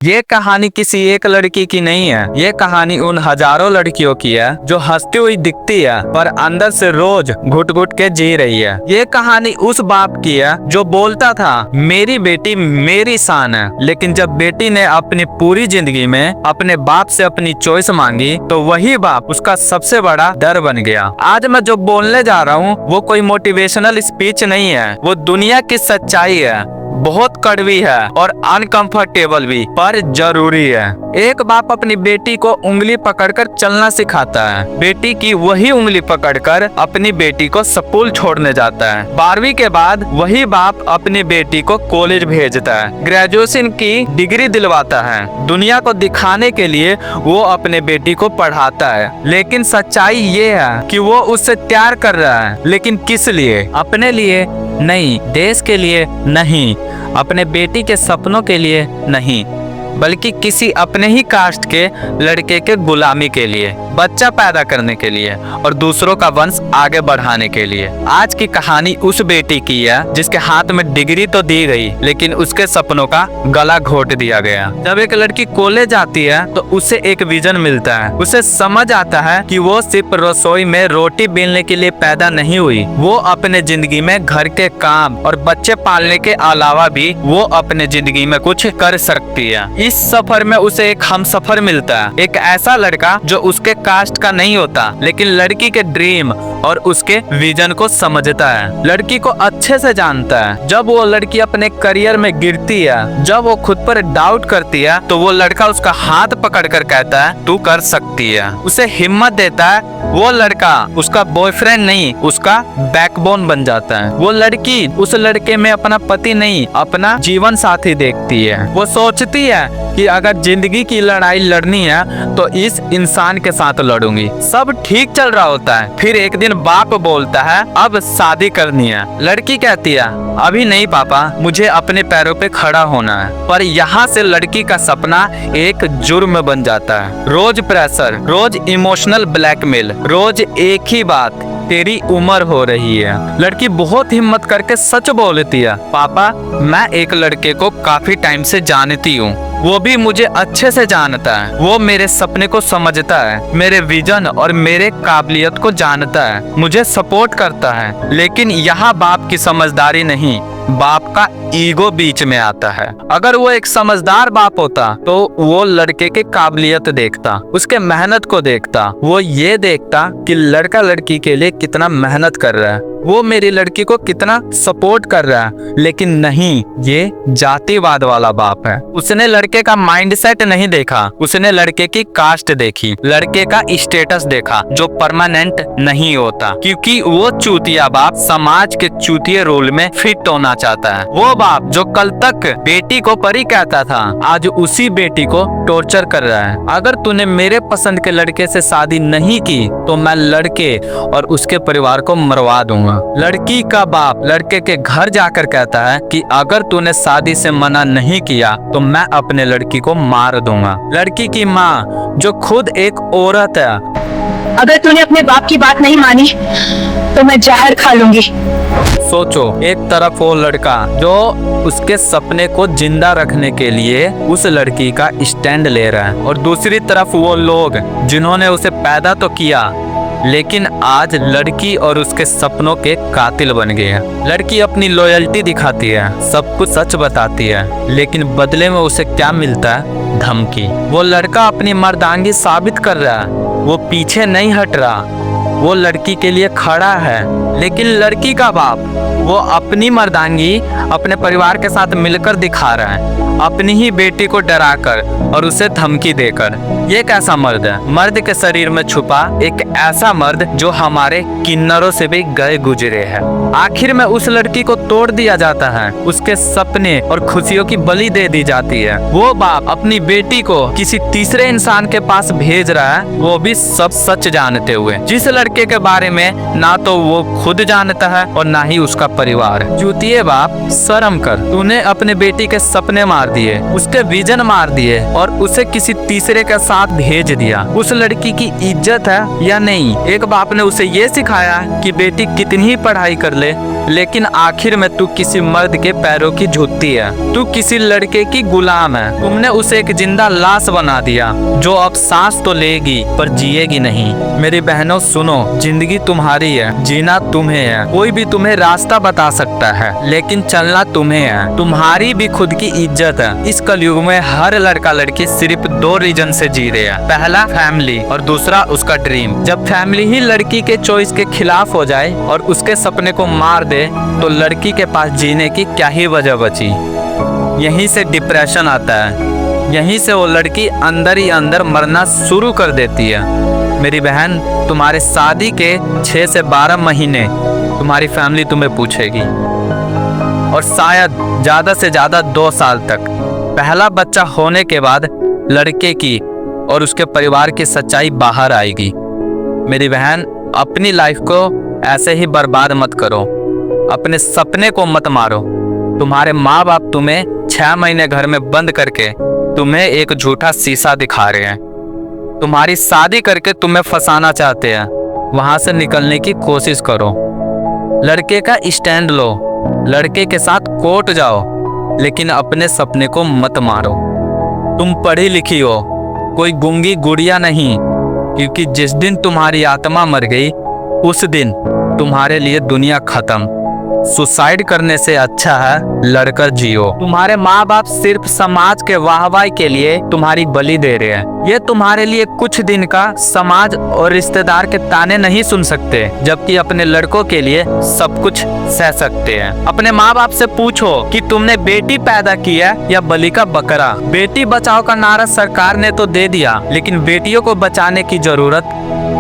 ये कहानी किसी एक लड़की की नहीं है। ये कहानी उन हजारों लड़कियों की है जो हंसती हुई दिखती है पर अंदर से रोज घुट घुट के जी रही है। ये कहानी उस बाप की है जो बोलता था मेरी बेटी मेरी शान है, लेकिन जब बेटी ने अपनी पूरी जिंदगी में अपने बाप से अपनी चॉइस मांगी तो वही बाप उसका सबसे बड़ा डर बन गया। आज मैं जो बोलने जा रहा हूँ वो कोई मोटिवेशनल स्पीच नहीं है, वो दुनिया की सच्चाई है। बहुत कड़वी है और अनकंफर्टेबल भी, पर जरूरी है। एक बाप अपनी बेटी को उंगली पकड़कर चलना सिखाता है। बेटी की वही उंगली पकड़कर अपनी बेटी को स्कूल छोड़ने जाता है। 12वीं के बाद वही बाप अपनी बेटी को कॉलेज भेजता है, ग्रेजुएशन की डिग्री दिलवाता है। दुनिया को दिखाने के लिए वो अपने बेटी को पढ़ाता है, लेकिन सच्चाई ये है कि वो उससे प्यार कर रहा है, लेकिन किस लिए? अपने लिए नहीं, देश के लिए नहीं, अपने बेटी के सपनों के लिए नहीं, बल्कि किसी अपने ही कास्ट के लड़के के गुलामी के लिए, बच्चा पैदा करने के लिए और दूसरों का वंश आगे बढ़ाने के लिए। आज की कहानी उस बेटी की है जिसके हाथ में डिग्री तो दी गई, लेकिन उसके सपनों का गला घोट दिया गया। जब एक लड़की कॉलेज जाती है तो उसे एक विजन मिलता है। उसे समझ आता है कि वो सिर्फ रसोई में रोटी बेलने के लिए पैदा नहीं हुई, वो अपने जिंदगी में घर के काम और बच्चे पालने के अलावा भी वो अपने जिंदगी में कुछ कर सकती है। इस सफर में उसे एक हमसफर मिलता है, एक ऐसा लड़का जो उसके कास्ट का नहीं होता, लेकिन लड़की के ड्रीम और उसके विजन को समझता है, लड़की को अच्छे से जानता है। जब वो लड़की अपने करियर में गिरती है, जब वो खुद पर डाउट करती है, तो वो लड़का उसका हाथ पकड़कर कहता है तू कर सकती है, उसे हिम्मत देता है। वो लड़का उसका बॉयफ्रेंड नहीं, उसका बैकबोन बन जाता है। वो लड़की उस लड़के में अपना पति नहीं, अपना जीवन साथी देखती है। वो सोचती है कि अगर जिंदगी की लड़ाई लड़नी है तो इस इंसान के साथ लड़ूंगी। सब ठीक चल रहा होता है, फिर एक दिन बाप बोलता है अब शादी करनी है। लड़की कहती है अभी नहीं पापा, मुझे अपने पैरों पे खड़ा होना है। पर यहाँ से लड़की का सपना एक जुर्म बन जाता है। रोज प्रेशर, रोज इमोशनल ब्लैकमेल, रोज एक ही बात, तेरी उम्र हो रही है। लड़की बहुत हिम्मत करके सच बोलती है, पापा मैं एक लड़के को काफी टाइम से जानती हूँ, वो भी मुझे अच्छे से जानता है, वो मेरे सपने को समझता है, मेरे विजन और मेरे काबिलियत को जानता है, मुझे सपोर्ट करता है। लेकिन यहाँ बाप की समझदारी नहीं, बाप का ईगो बीच में आता है। अगर वो एक समझदार बाप होता तो वो लड़के के काबिलियत देखता, उसके मेहनत को देखता, वो ये देखता कि लड़का लड़की के लिए कितना मेहनत कर रहा है, वो मेरी लड़की को कितना सपोर्ट कर रहा है। लेकिन नहीं, ये जातिवाद वाला बाप है। उसने लड़के का माइंडसेट नहीं देखा, उसने लड़के की कास्ट देखी, लड़के का स्टेटस देखा जो परमानेंट नहीं होता, क्योंकि वो चूतिया बाप समाज के चूतिये रोल में फिट होना चाहता है। वो बाप जो कल तक बेटी को परी कहता था, आज उसी बेटी को टॉर्चर कर रहा है। अगर तूने मेरे पसंद के लड़के से शादी नहीं की तो मैं लड़के और उसके परिवार को मरवा दूंगा। लड़की का बाप लड़के के घर जाकर कहता है कि अगर तूने शादी से मना नहीं किया तो मैं अपने लड़की को मार दूंगा। लड़की की माँ जो खुद एक औरत है, अगर तूने अपने बाप की बात नहीं मानी तो मैं जहर खा लूंगी। सोचो, एक तरफ वो लड़का जो उसके सपने को जिंदा रखने के लिए उस लड़की का स्टैंड ले रहा है, और दूसरी तरफ वो लोग जिन्होंने उसे पैदा तो किया लेकिन आज लड़की और उसके सपनों के कातिल बन गए हैं। लड़की अपनी लॉयल्टी दिखाती है, सब कुछ सच बताती है, लेकिन बदले में उसे क्या मिलता है? धमकी। वो लड़का अपनी मर्दांगी साबित कर रहा है, वो पीछे नहीं हट रहा, वो लड़की के लिए खड़ा है। लेकिन लड़की का बाप वो अपनी मर्दांगी अपने परिवार के साथ मिलकर दिखा रहा है, अपनी ही बेटी को डराकर और उसे धमकी देकर। ये कैसा मर्द है? मर्द के शरीर में छुपा एक ऐसा मर्द जो हमारे किन्नरों से भी गए गुजरे है। आखिर में उस लड़की को तोड़ दिया जाता है, उसके सपने और खुशियों की बलि दे दी जाती है। वो बाप अपनी बेटी को किसी तीसरे इंसान के पास भेज रहा है, वो भी सब सच जानते हुए। जिस लड़की लड़के के बारे में ना तो वो खुद जानता है और ना ही उसका परिवार। चूतिए बाप, शर्म कर। तूने अपने बेटी के सपने मार दिए, उसके विजन मार दिए और उसे किसी तीसरे के साथ भेज दिया। उस लड़की की इज्जत है या नहीं? एक बाप ने उसे ये सिखाया कि बेटी कितनी ही पढ़ाई कर ले, लेकिन आखिर में तू किसी मर्द के पैरों की जूती है। तू किसी लड़के की गुलाम है। तुमने उसे एक जिंदा लाश बना दिया जो अब सांस तो लेगी पर जिएगी नहीं। मेरी बहनों सुनो, जिंदगी तुम्हारी है, जीना तुम्हें है। कोई भी तुम्हें रास्ता बता सकता है, लेकिन चलना तुम्हें है। तुम्हारी भी खुद की इज्जत है। इस कलयुग में हर लड़का लड़की सिर्फ 2 रीजन से जी रहे हैं। पहला फैमिली और दूसरा उसका ड्रीम। जब फैमिली ही लड़की के चॉइस के खिलाफ हो जाए और उसके सपने को मार दे तो लड़की के पास जीने की क्या ही वजह बची। यहीं से डिप्रेशन आता है, यहीं से वो लड़की अंदर ही अंदर मरना शुरू कर देती है। मेरी बहन, तुम्हारे शादी के 6 से 12 महीने तुम्हारी फैमिली तुम्हें पूछेगी और शायद ज़्यादा से ज़्यादा 2 साल तक। पहला बच्चा होने के बाद लड़के की और उसके परिवार की सच्चाई बाहर आएगी। मेरी बहन, अपनी लाइफ को ऐसे ही बर्बाद मत करो, अपने सपने को मत मारो। तुम्हारे माँ बाप तुम्हें 6 महीने घर में बंद करके तुम्हें एक झूठा शीशा दिखा रहे हैं। तुम्हारी शादी करके तुम्हें फंसाना चाहते हैं। वहां से निकलने की कोशिश करो। लड़के का स्टैंड लो, लड़के के साथ कोर्ट जाओ, लेकिन अपने सपने को मत मारो। तुम पढ़ी लिखी हो, कोई गूंगी गुड़िया नहीं, क्योंकि जिस दिन तुम्हारी आत्मा मर गई उस दिन तुम्हारे लिए दुनिया खत्म। सुसाइड करने से अच्छा है लड़कर जियो। तुम्हारे माँ बाप सिर्फ समाज के वाहवाही के लिए तुम्हारी बलि दे रहे हैं। ये तुम्हारे लिए कुछ दिन का समाज और रिश्तेदार के ताने नहीं सुन सकते, जबकि अपने लड़कों के लिए सब कुछ सह सकते हैं। अपने माँ बाप से पूछो कि तुमने बेटी पैदा की है या बलि का बकरा। बेटी बचाओ का नारा सरकार ने तो दे दिया, लेकिन बेटियों को बचाने की जरूरत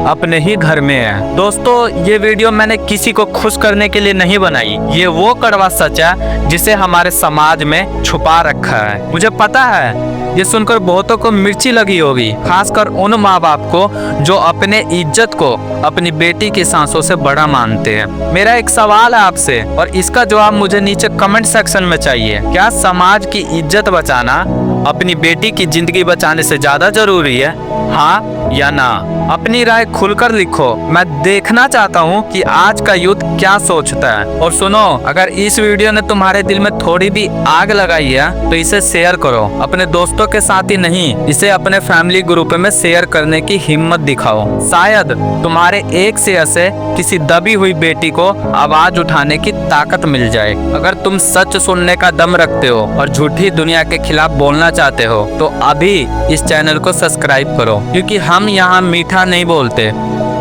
अपने ही घर में है। दोस्तों, ये वीडियो मैंने किसी को खुश करने के लिए नहीं बनाई। ये वो कड़वा सच है जिसे हमारे समाज में छुपा रखा है। मुझे पता है ये सुनकर बहुतों को मिर्ची लगी होगी, खासकर उन माँ बाप को जो अपने इज्जत को अपनी बेटी की सांसों से बड़ा मानते हैं। मेरा एक सवाल है आपसे और इसका जवाब मुझे नीचे कमेंट सेक्शन में चाहिए। क्या समाज की इज्जत बचाना अपनी बेटी की जिंदगी बचाने से ज्यादा जरूरी है? हाँ या ना? अपनी राय खुलकर लिखो। मैं देखना चाहता हूँ कि आज का यूथ क्या सोचता है। और सुनो, अगर इस वीडियो ने तुम्हारे दिल में थोड़ी भी आग लगाई है तो इसे शेयर करो। अपने दोस्तों के साथ ही नहीं, इसे अपने फैमिली ग्रुप में शेयर करने की हिम्मत दिखाओ। शायद तुम्हारे एक शेयर से किसी दबी हुई बेटी को आवाज उठाने की ताकत मिल जाए। अगर तुम सच सुनने का दम रखते हो और झूठी दुनिया के खिलाफ बोलना चाहते हो तो अभी इस चैनल को सब्सक्राइब करो, क्योंकि हम यहाँ मीठा नहीं बोलते,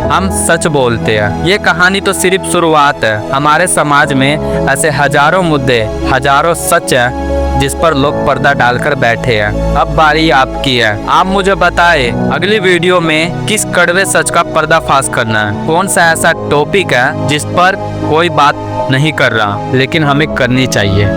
हम सच बोलते हैं। ये कहानी तो सिर्फ शुरुआत है। हमारे समाज में ऐसे हजारों मुद्दे, हजारों सच है जिस पर लोग पर्दा डालकर बैठे हैं। अब बारी आपकी है। आप मुझे बताएं अगली वीडियो में किस कड़वे सच का पर्दाफाश करना है। कौन सा ऐसा टॉपिक है जिस पर कोई बात नहीं कर रहा लेकिन हमें करनी चाहिए।